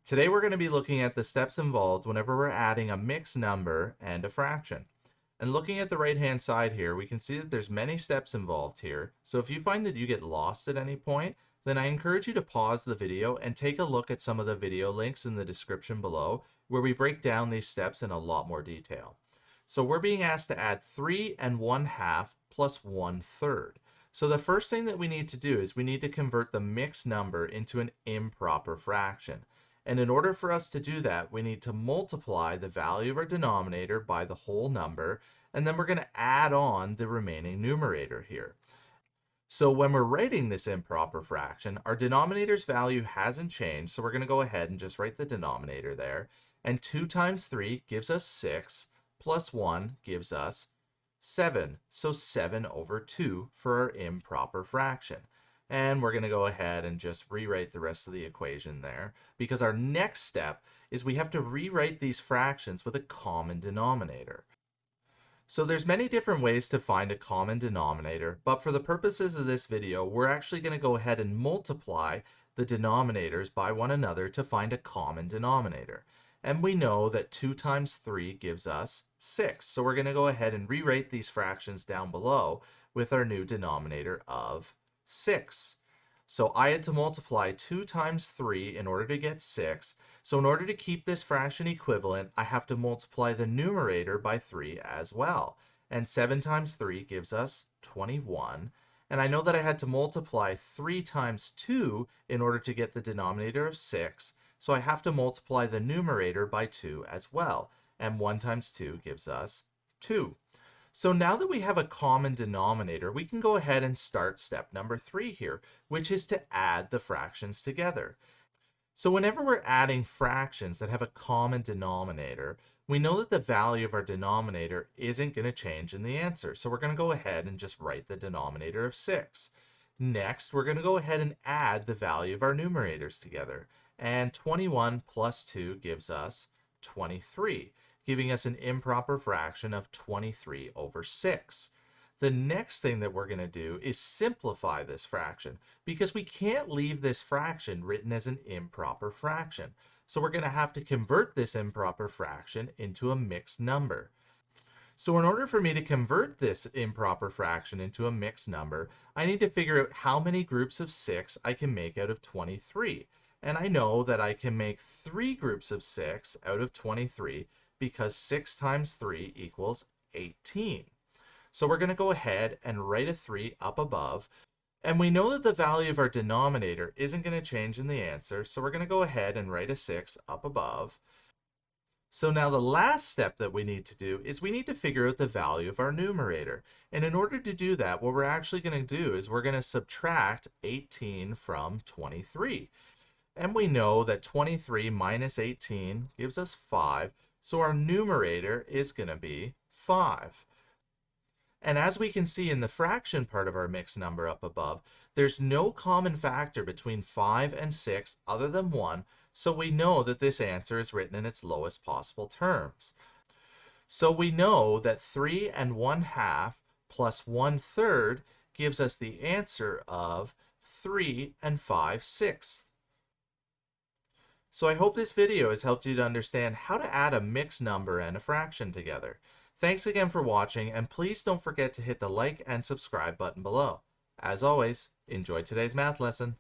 Today we're going to be looking at the steps involved whenever we're adding a mixed number and a fraction. And looking at the right hand side here, we can see that there's many steps involved here. So if you find that you get lost at any point, then I encourage you to pause the video and take a look at some of the video links in the description below where we break down these steps in a lot more detail. So we're being asked to add 3 1/2 plus 1/3. So the first thing that we need to do is we need to convert the mixed number into an improper fraction. And in order for us to do that, we need to multiply the value of our denominator by the whole number, and then we're going to add on the remaining numerator here. So when we're writing this improper fraction, our denominator's value hasn't changed, so we're going to go ahead and just write the denominator there. And 2 times 3 gives us 6, plus 1 gives us 7. So 7/2 for our improper fraction. And we're going to go ahead and just rewrite the rest of the equation there, because our next step is we have to rewrite these fractions with a common denominator. So there's many different ways to find a common denominator, but for the purposes of this video, we're actually going to go ahead and multiply the denominators by one another to find a common denominator. And we know that 2 times 3 gives us 6. So we're going to go ahead and rewrite these fractions down below with our new denominator of 6. So I had to multiply 2 times 3 in order to get 6. So in order to keep this fraction equivalent, I have to multiply the numerator by 3 as well. And 7 times 3 gives us 21. And I know that I had to multiply 3 times 2 in order to get the denominator of 6. So I have to multiply the numerator by 2 as well. And 1 times 2 gives us 2. So now that we have a common denominator, we can go ahead and start step number 3 here, which is to add the fractions together. So whenever we're adding fractions that have a common denominator, we know that the value of our denominator isn't going to change in the answer. So we're going to go ahead and just write the denominator of 6. Next, we're going to go ahead and add the value of our numerators together. And 21 plus 2 gives us 23. Giving us an improper fraction of 23/6. The next thing that we're going to do is simplify this fraction, because we can't leave this fraction written as an improper fraction. So we're going to have to convert this improper fraction into a mixed number. So in order for me to convert this improper fraction into a mixed number, I need to figure out how many groups of 6 I can make out of 23. And I know that I can make 3 groups of 6 out of 23, because 6 times 3 equals 18. So we're going to go ahead and write a 3 up above. And we know that the value of our denominator isn't going to change in the answer, so we're going to go ahead and write a 6 up above. So now the last step that we need to do is we need to figure out the value of our numerator. And in order to do that, what we're actually going to do is we're going to subtract 18 from 23. And we know that 23 minus 18 gives us 5. So our numerator is going to be 5. And as we can see in the fraction part of our mixed number up above, there's no common factor between 5 and 6 other than 1, so we know that this answer is written in its lowest possible terms. So we know that 3 1/2 plus 1/3 gives us the answer of 3 5/6. So I hope this video has helped you to understand how to add a mixed number and a fraction together. Thanks again for watching, and please don't forget to hit the like and subscribe button below. As always, enjoy today's math lesson.